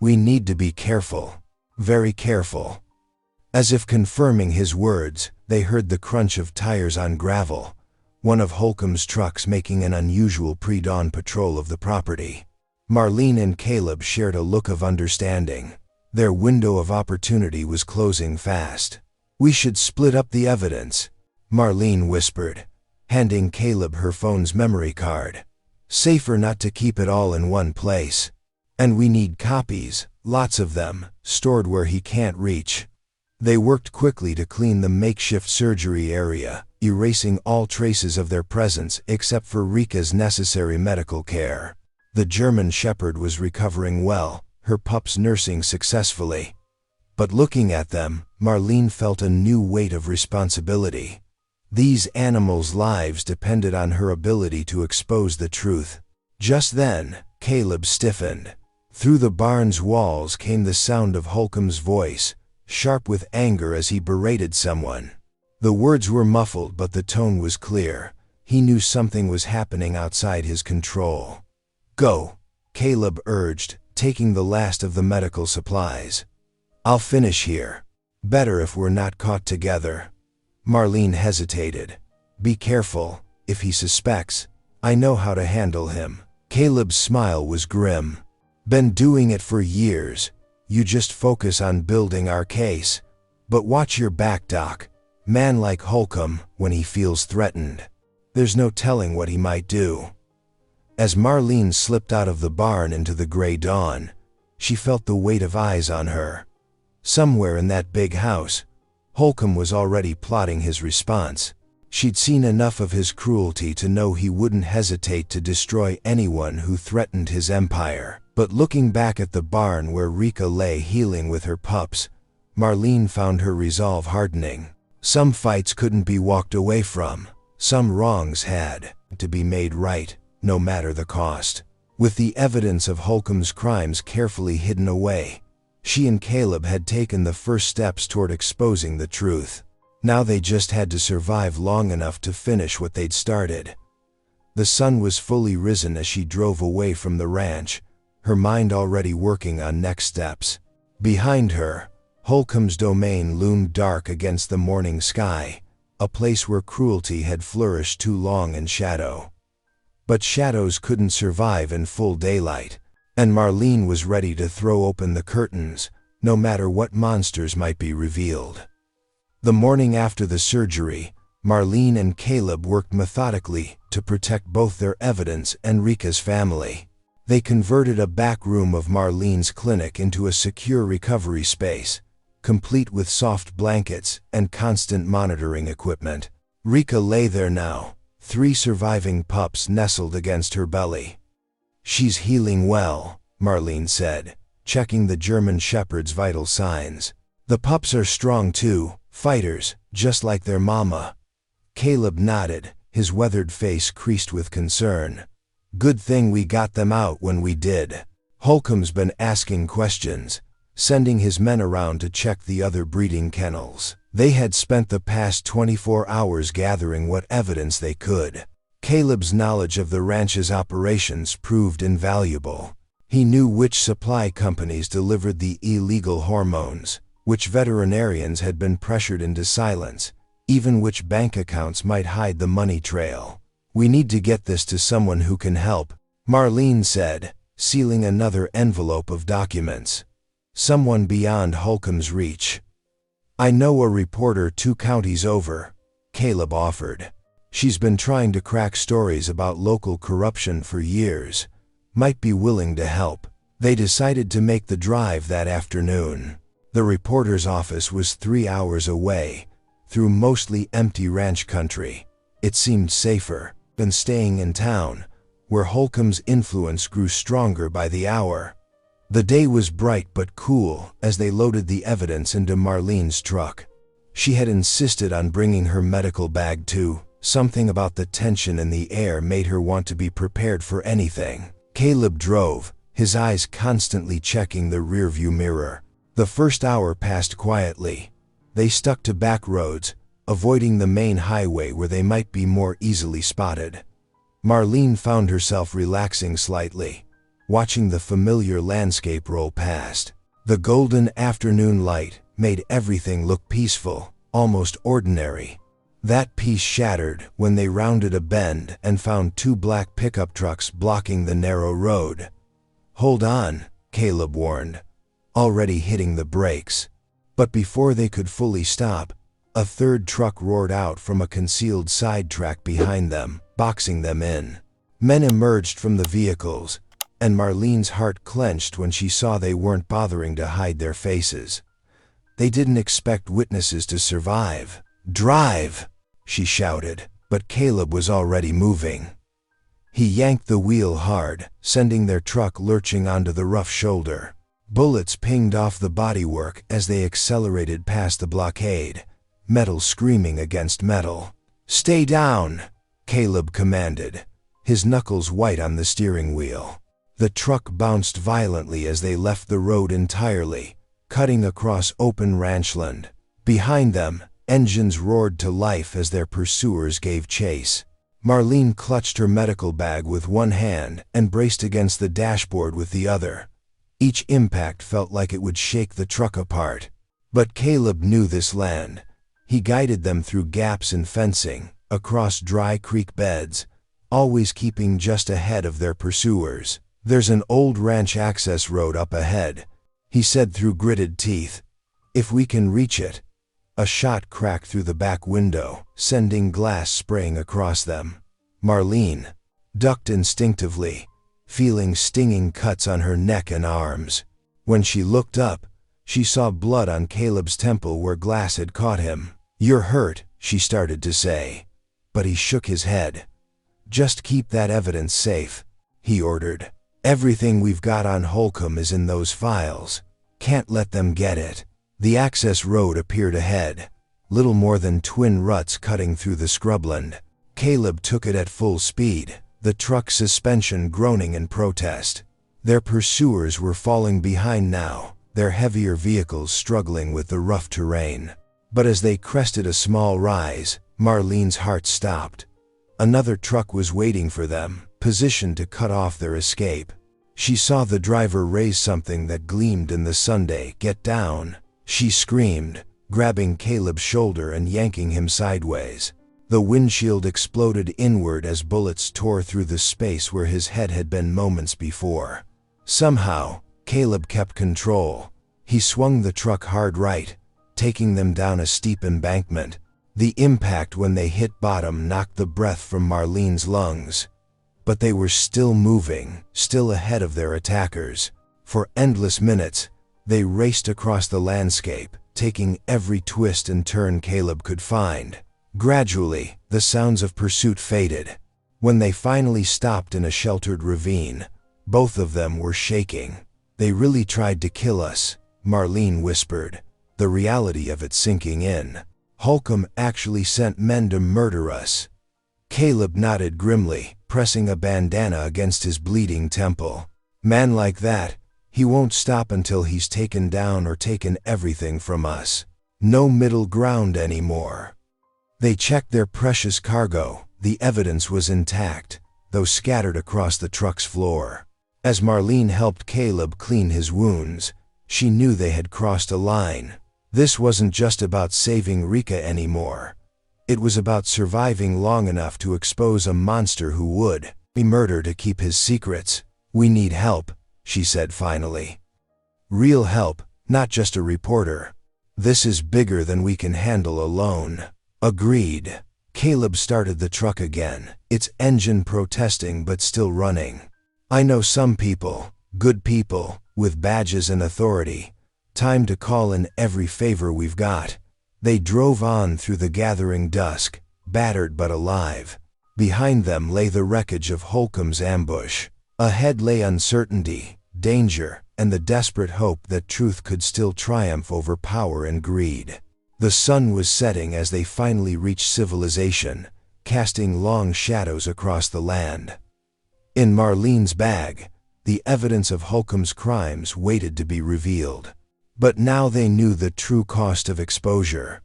We need to be careful, very careful. As if confirming his words, they heard the crunch of tires on gravel, one of Holcomb's trucks making an unusual pre-dawn patrol of the property. Marlene and Caleb shared a look of understanding. Their window of opportunity was closing fast. We should split up the evidence, Marlene whispered, handing Caleb her phone's memory card. "Safer not to keep it all in one place. And we need copies, lots of them, stored where he can't reach." They worked quickly to clean the makeshift surgery area, erasing all traces of their presence except for Rika's necessary medical care. The German Shepherd was recovering well, her pups nursing successfully. But looking at them, Marlene felt a new weight of responsibility. These animals' lives depended on her ability to expose the truth. Just then, Caleb stiffened. Through the barn's walls came the sound of Holcomb's voice, sharp with anger as he berated someone. The words were muffled, but the tone was clear. He knew something was happening outside his control. "Go," Caleb urged, taking the last of the medical supplies. "I'll finish here. Better if we're not caught together." Marlene hesitated. "Be careful. If he suspects, I know how to handle him." Caleb's smile was grim. "Been doing it for years. You just focus on building our case. But watch your back, Doc. Man like Holcomb, when he feels threatened, there's no telling what he might do." As Marlene slipped out of the barn into the gray dawn, she felt the weight of eyes on her. Somewhere in that big house, Holcomb was already plotting his response. She'd seen enough of his cruelty to know he wouldn't hesitate to destroy anyone who threatened his empire. But looking back at the barn where Rika lay healing with her pups, Marlene found her resolve hardening. Some fights couldn't be walked away from. Some wrongs had to be made right, no matter the cost. With the evidence of Holcomb's crimes carefully hidden away, she and Caleb had taken the first steps toward exposing the truth. Now they just had to survive long enough to finish what they'd started. The sun was fully risen as she drove away from the ranch, her mind already working on next steps. Behind her, Holcomb's domain loomed dark against the morning sky, a place where cruelty had flourished too long in shadow. But shadows couldn't survive in full daylight, and Marlene was ready to throw open the curtains, no matter what monsters might be revealed. The morning after the surgery, Marlene and Caleb worked methodically to protect both their evidence and Rika's family. They converted a back room of Marlene's clinic into a secure recovery space, complete with soft blankets and constant monitoring equipment. Rika lay there now, 3 surviving pups nestled against her belly. "She's healing well," Marlene said, checking the German Shepherd's vital signs. "The pups are strong too, fighters, just like their mama." Caleb nodded, his weathered face creased with concern. "Good thing we got them out when we did. Holcomb's been asking questions, sending his men around to check the other breeding kennels. They had spent the past 24 hours gathering what evidence they could." Caleb's knowledge of the ranch's operations proved invaluable. He knew which supply companies delivered the illegal hormones, which veterinarians had been pressured into silence, even which bank accounts might hide the money trail. "We need to get this to someone who can help," Marlene said, sealing another envelope of documents. "Someone beyond Holcomb's reach." "I know a reporter 2 counties over," Caleb offered. "She's been trying to crack stories about local corruption for years. Might be willing to help." They decided to make the drive that afternoon. The reporter's office was 3 hours away, through mostly empty ranch country. It seemed safer than staying in town, where Holcomb's influence grew stronger by the hour. The day was bright but cool as they loaded the evidence into Marlene's truck. She had insisted on bringing her medical bag too. Something about the tension in the air made her want to be prepared for anything. Caleb drove, his eyes constantly checking the rearview mirror. The first hour passed quietly. They stuck to back roads, avoiding the main highway where they might be more easily spotted. Marlene found herself relaxing slightly, watching the familiar landscape roll past. The golden afternoon light made everything look peaceful, almost ordinary. That peace shattered when they rounded a bend and found 2 black pickup trucks blocking the narrow road. "Hold on," Caleb warned, already hitting the brakes. But before they could fully stop, A third truck roared out from a concealed side track behind them, boxing them in. Men emerged from the vehicles, and Marlene's heart clenched when she saw they weren't bothering to hide their faces. They didn't expect witnesses to survive. "Drive!" she shouted, but Caleb was already moving. He yanked the wheel hard, sending their truck lurching onto the rough shoulder. Bullets pinged off the bodywork as they accelerated past the blockade, metal screaming against metal. "Stay down!" Caleb commanded, his knuckles white on the steering wheel. The truck bounced violently as they left the road entirely, cutting across open ranchland. Behind them, engines roared to life as their pursuers gave chase. Marlene clutched her medical bag with one hand and braced against the dashboard with the other. Each impact felt like it would shake the truck apart. But Caleb knew this land. He guided them through gaps in fencing, across dry creek beds, always keeping just ahead of their pursuers. "There's an old ranch access road up ahead," he said through gritted teeth. "If we can reach it." A shot cracked through the back window, sending glass spraying across them. Marlene ducked instinctively, feeling stinging cuts on her neck and arms. When she looked up, she saw blood on Caleb's temple where glass had caught him. "You're hurt," she started to say, but he shook his head. "Just keep that evidence safe," he ordered. "Everything we've got on Holcomb is in those files. Can't let them get it." The access road appeared ahead, little more than twin ruts cutting through the scrubland. Caleb took it at full speed, the truck's suspension groaning in protest. Their pursuers were falling behind now, their heavier vehicles struggling with the rough terrain. But as they crested a small rise, Marlene's heart stopped. Another truck was waiting for them, positioned to cut off their escape. She saw the driver raise something that gleamed in the sunday. "Get down!" she screamed, grabbing Caleb's shoulder and yanking him sideways. The windshield exploded inward as bullets tore through the space where his head had been moments before. Somehow, Caleb kept control. He swung the truck hard right, taking them down a steep embankment. The impact when they hit bottom knocked the breath from Marlene's lungs. But they were still moving, still ahead of their attackers. For endless minutes, they raced across the landscape, taking every twist and turn Caleb could find. Gradually, the sounds of pursuit faded. When they finally stopped in a sheltered ravine, both of them were shaking. "They really tried to kill us," Marlene whispered, the reality of it sinking in. "Holcomb actually sent men to murder us." Caleb nodded grimly, pressing a bandana against his bleeding temple. "Man like that, he won't stop until he's taken down or taken everything from us. No middle ground anymore." They checked their precious cargo. The evidence was intact, though scattered across the truck's floor. As Marlene helped Caleb clean his wounds, she knew they had crossed a line. This wasn't just about saving Rika anymore. It was about surviving long enough to expose a monster who would be murder to keep his secrets. "We need help," she said finally. "Real help, not just a reporter. This is bigger than we can handle alone." "Agreed." Caleb started the truck again, its engine protesting but still running. "I know some people, good people, with badges and authority. Time to call in every favor we've got." They drove on through the gathering dusk, battered but alive. Behind them lay the wreckage of Holcomb's ambush. Ahead lay uncertainty, danger, and the desperate hope that truth could still triumph over power and greed. The sun was setting as they finally reached civilization, casting long shadows across the land. In Marlene's bag, the evidence of Holcomb's crimes waited to be revealed. But now they knew the true cost of exposure.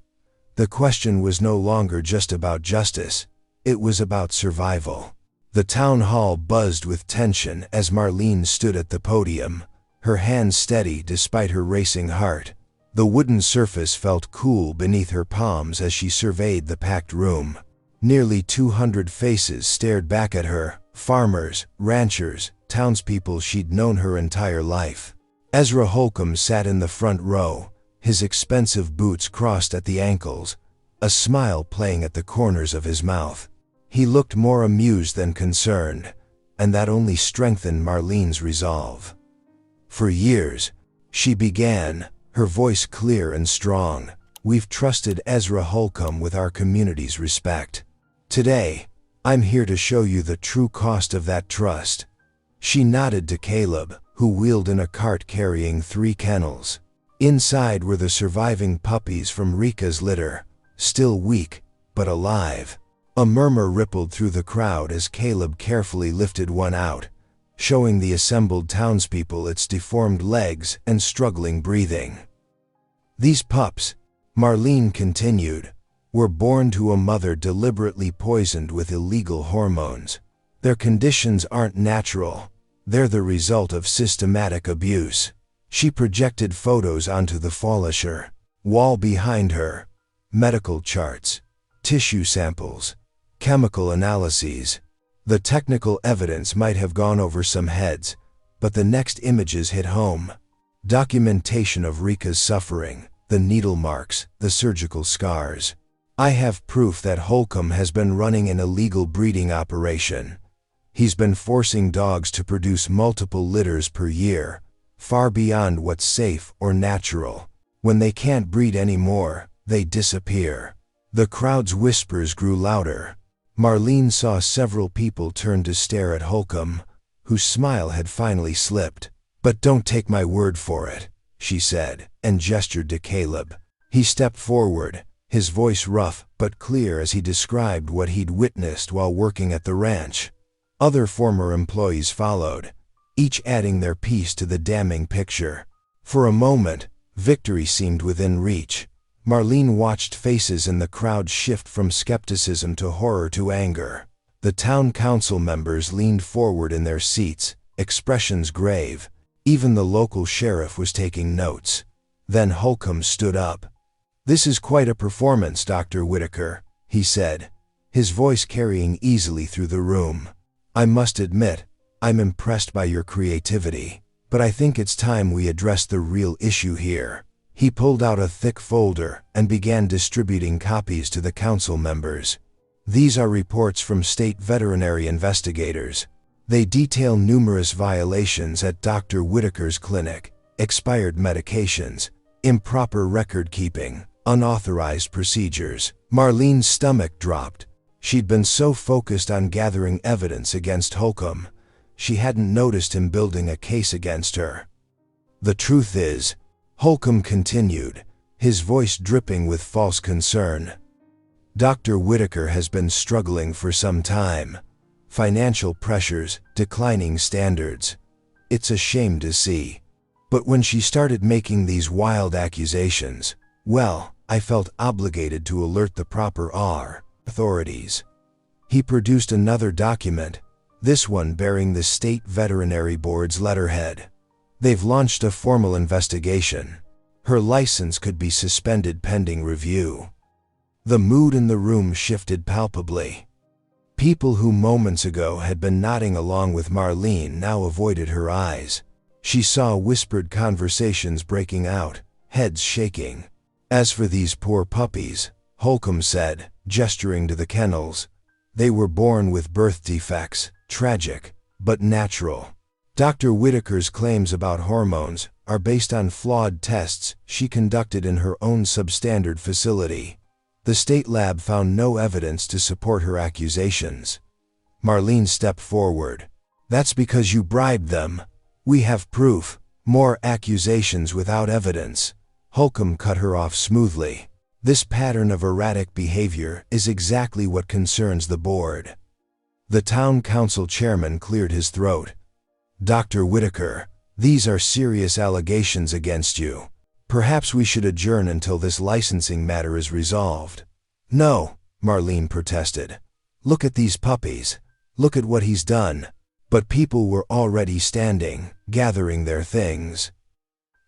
The question was no longer just about justice, it was about survival. The town hall buzzed with tension as Marlene stood at the podium, her hands steady despite her racing heart. The wooden surface felt cool beneath her palms as she surveyed the packed room. Nearly 200 faces stared back at her, farmers, ranchers, townspeople she'd known her entire life. Ezra Holcomb sat in the front row, his expensive boots crossed at the ankles, a smile playing at the corners of his mouth. He looked more amused than concerned, and that only strengthened Marlene's resolve. For years, she began, her voice clear and strong, we've trusted Ezra Holcomb with our community's respect. Today, I'm here to show you the true cost of that trust. She nodded to Caleb, who wheeled in a cart carrying 3 kennels. Inside were the surviving puppies from Rika's litter, still weak, but alive. A murmur rippled through the crowd as Caleb carefully lifted one out, showing the assembled townspeople its deformed legs and struggling breathing. These pups, Marlene continued, were born to a mother deliberately poisoned with illegal hormones. Their conditions aren't natural, they're the result of systematic abuse. She projected photos onto the polisher wall behind her, medical charts, tissue samples, chemical analyses. The technical evidence might have gone over some heads, but the next images hit home. Documentation of Rika's suffering, the needle marks, the surgical scars. I have proof that Holcomb has been running an illegal breeding operation. He's been forcing dogs to produce multiple litters per year, far beyond what's safe or natural. When they can't breed anymore, they disappear. The crowd's whispers grew louder. Marlene saw several people turn to stare at Holcomb, whose smile had finally slipped. "But don't take my word for it," she said, and gestured to Caleb. He stepped forward, his voice rough but clear as he described what he'd witnessed while working at the ranch. Other former employees followed, each adding their piece to the damning picture. For a moment, victory seemed within reach. Marlene watched faces in the crowd shift from skepticism to horror to anger. The town council members leaned forward in their seats, expressions grave. Even the local sheriff was taking notes. Then Holcomb stood up. "This is quite a performance, Dr. Whitaker," he said, his voice carrying easily through the room. "I must admit, I'm impressed by your creativity, but I think it's time we address the real issue here." He pulled out a thick folder and began distributing copies to the council members. "These are reports from state veterinary investigators. They detail numerous violations at Dr. Whitaker's clinic, expired medications, improper record-keeping, unauthorized procedures." Marlene's stomach dropped. She'd been so focused on gathering evidence against Holcomb, she hadn't noticed him building a case against her. "The truth is," Holcomb continued, his voice dripping with false concern, "Dr. Whitaker has been struggling for some time. Financial pressures, declining standards. It's a shame to see. But when she started making these wild accusations, well, I felt obligated to alert the proper authorities." He produced another document, this one bearing the State Veterinary Board's letterhead. "They've launched a formal investigation. Her license could be suspended pending review." The mood in the room shifted palpably. People who moments ago had been nodding along with Marlene now avoided her eyes. She saw whispered conversations breaking out, heads shaking. "As for these poor puppies," Holcomb said, gesturing to the kennels, "they were born with birth defects, tragic, but natural. Dr. Whitaker's claims about hormones are based on flawed tests she conducted in her own substandard facility. The state lab found no evidence to support her accusations." Marlene stepped forward. "That's because you bribed them. We have proof. More accusations without evidence." Holcomb cut her off smoothly. "This pattern of erratic behavior is exactly what concerns the board." The town council chairman cleared his throat. "Dr. Whitaker, these are serious allegations against you. Perhaps we should adjourn until this licensing matter is resolved." "No," Marlene protested. "Look at these puppies. Look at what he's done." But people were already standing, gathering their things.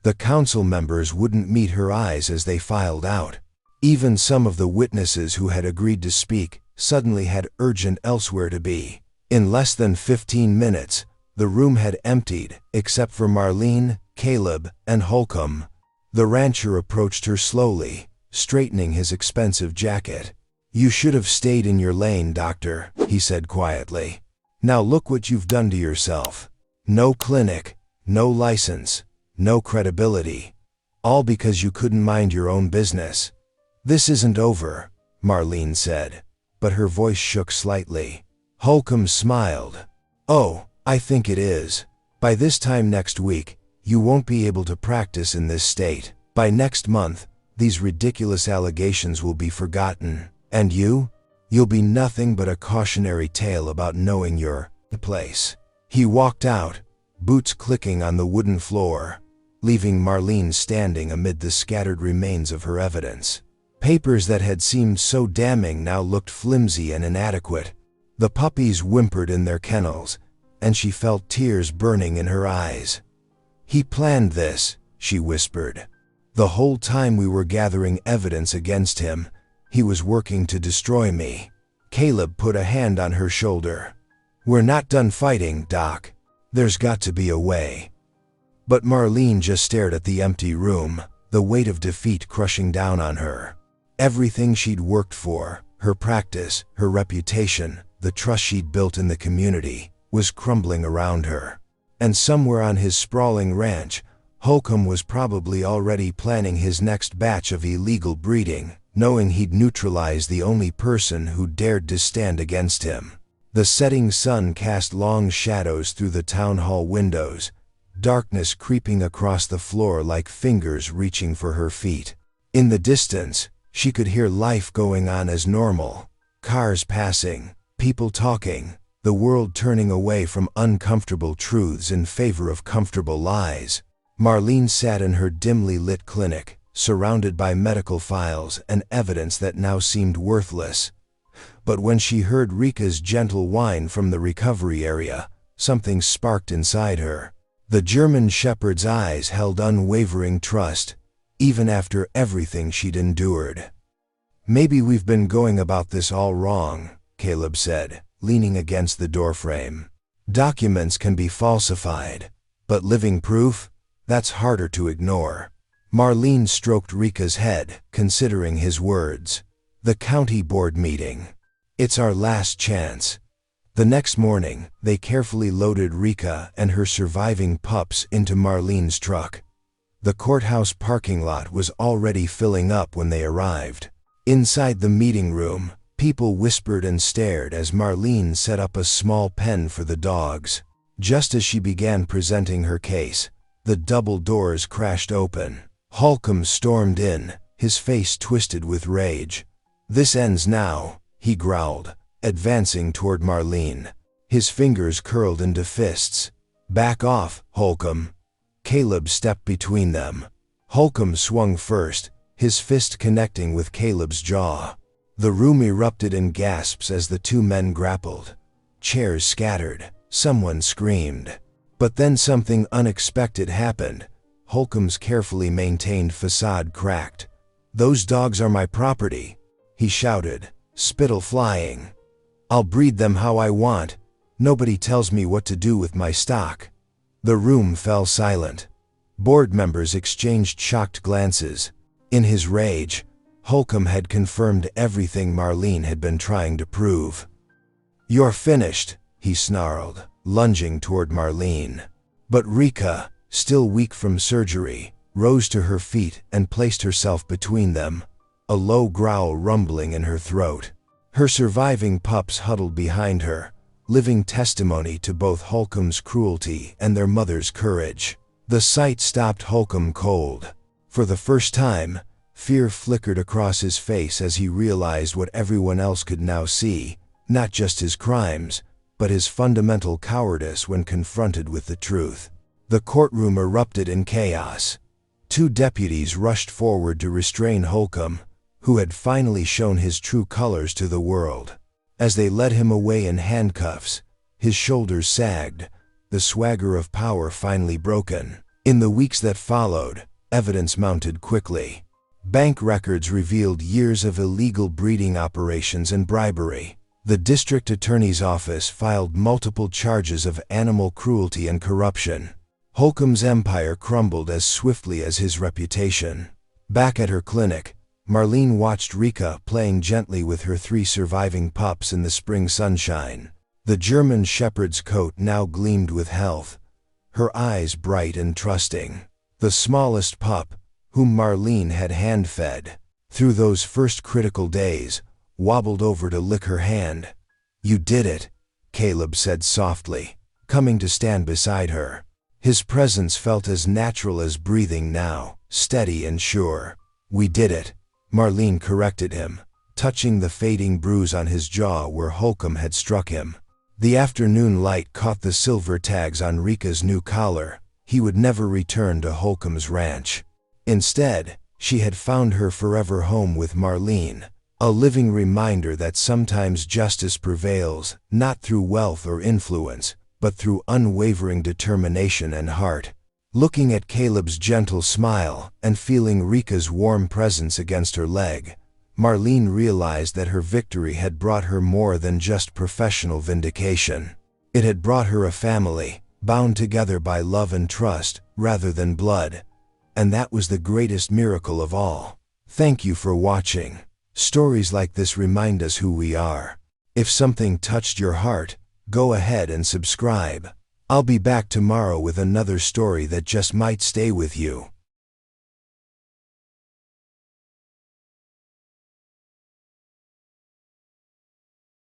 The council members wouldn't meet her eyes as they filed out. Even some of the witnesses who had agreed to speak suddenly had urgent elsewhere to be. In less than 15 minutes, the room had emptied, except for Marlene, Caleb, and Holcomb. The rancher approached her slowly, straightening his expensive jacket. "You should have stayed in your lane, doctor," he said quietly. "Now look what you've done to yourself. No clinic, no license, no credibility. All because you couldn't mind your own business." "This isn't over," Marlene said, but her voice shook slightly. Holcomb smiled. "Oh, I think it is. By this time next week, you won't be able to practice in this state. By next month, these ridiculous allegations will be forgotten. And you'll be nothing but a cautionary tale about knowing your place." He walked out, boots clicking on the wooden floor, leaving Marlene standing amid the scattered remains of her evidence. Papers that had seemed so damning now looked flimsy and inadequate. The puppies whimpered in their kennels, and she felt tears burning in her eyes. "He planned this," she whispered. "The whole time we were gathering evidence against him, he was working to destroy me." Caleb put a hand on her shoulder. "We're not done fighting, Doc. There's got to be a way." But Marlene just stared at the empty room, the weight of defeat crushing down on her. Everything she'd worked for, her practice, her reputation, the trust she'd built in the community, was crumbling around her. And somewhere on his sprawling ranch, Holcomb was probably already planning his next batch of illegal breeding, knowing he'd neutralized the only person who dared to stand against him. The setting sun cast long shadows through the town hall windows, darkness creeping across the floor like fingers reaching for her feet. In the distance, she could hear life going on as normal. Cars passing, people talking, the world turning away from uncomfortable truths in favor of comfortable lies. Marlene sat in her dimly lit clinic, surrounded by medical files and evidence that now seemed worthless. But when she heard Rika's gentle whine from the recovery area, something sparked inside her. The German shepherd's eyes held unwavering trust, even after everything she'd endured. "Maybe we've been going about this all wrong," Caleb said, leaning against the doorframe. "Documents can be falsified, but living proof? That's harder to ignore." Marlene stroked Rika's head, considering his words. "The county board meeting. It's our last chance." The next morning, they carefully loaded Rika and her surviving pups into Marlene's truck. The courthouse parking lot was already filling up when they arrived. Inside the meeting room, people whispered and stared as Marlene set up a small pen for the dogs. Just as she began presenting her case, the double doors crashed open. Holcomb stormed in, his face twisted with rage. "This ends now," he growled, advancing toward Marlene. His fingers curled into fists. "Back off, Holcomb." Caleb stepped between them. Holcomb swung first, his fist connecting with Caleb's jaw. The room erupted in gasps as the two men grappled. Chairs scattered, someone screamed. But then something unexpected happened. Holcomb's carefully maintained facade cracked. "Those dogs are my property," he shouted, spittle flying. "I'll breed them how I want. Nobody tells me what to do with my stock." The room fell silent. Board members exchanged shocked glances. In his rage, Holcomb had confirmed everything Marlene had been trying to prove. "You're finished," he snarled, lunging toward Marlene. But Rika, still weak from surgery, rose to her feet and placed herself between them, a low growl rumbling in her throat. Her surviving pups huddled behind her, living testimony to both Holcomb's cruelty and their mother's courage. The sight stopped Holcomb cold. For the first time, fear flickered across his face as he realized what everyone else could now see, not just his crimes, but his fundamental cowardice when confronted with the truth. The courtroom erupted in chaos. Two deputies rushed forward to restrain Holcomb, who had finally shown his true colors to the world. As they led him away in handcuffs, his shoulders sagged, the swagger of power finally broken. In the weeks that followed, evidence mounted quickly. Bank records revealed years of illegal breeding operations and bribery. The district attorney's office filed multiple charges of animal cruelty and corruption. Holcomb's empire crumbled as swiftly as his reputation. Back at her clinic, Marlene watched Rika playing gently with her 3 surviving pups in the spring sunshine. The German shepherd's coat now gleamed with health, her eyes bright and trusting. The smallest pup, whom Marlene had hand-fed through those first critical days, wobbled over to lick her hand. "You did it," Caleb said softly, coming to stand beside her. His presence felt as natural as breathing now, steady and sure. "We did it," Marlene corrected him, touching the fading bruise on his jaw where Holcomb had struck him. The afternoon light caught the silver tags on Rika's new collar. He would never return to Holcomb's ranch. Instead, she had found her forever home with Marlene, a living reminder that sometimes justice prevails, not through wealth or influence, but through unwavering determination and heart. Looking at Caleb's gentle smile and feeling Rika's warm presence against her leg, Marlene realized that her victory had brought her more than just professional vindication. It had brought her a family, bound together by love and trust, rather than blood. And that was the greatest miracle of all. Thank you for watching. Stories like this remind us who we are. If something touched your heart, go ahead and subscribe. I'll be back tomorrow with another story that just might stay with you.